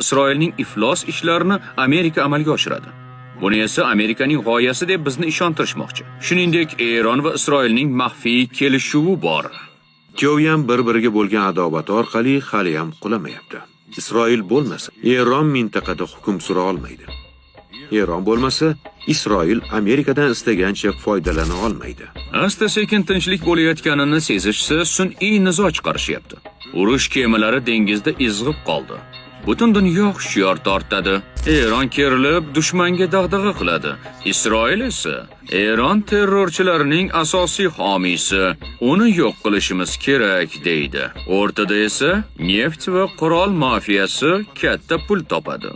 Isroilning iflos ishlarini Amerika amalga oshiradi. Buni esa Amerikaning g'oyasi deb bizni ishontirishmoqchi. Shuningdek, Eron va Isroilning maxfiy kelishuvi bor. Ikkovi ham bir-biriga bo'lgan adovati orqali hali ham qulamayapti. Isroil bo'lmasa, Eron mintaqada hukm sura olmaydi. Eron bo'lmasa, Isroil Amerikadan istagancha foydalana olmaydi. Asta-sekin tinchlik bo'layotganini sezishsa, sun'iy nizo chiqarishyapti. Urush kemalari dengizda izg'ib qoldi. Butun dunyo hushyor tortadi. Eron kerilib, dushmanga dag'dag'a qiladi. Isroil esa Eron terrorchilarining asosiy homiysi. Uni yo'q qilishimiz kerak deydi. O'rtada esa neft va qurol mafiyasi katta pul topadi.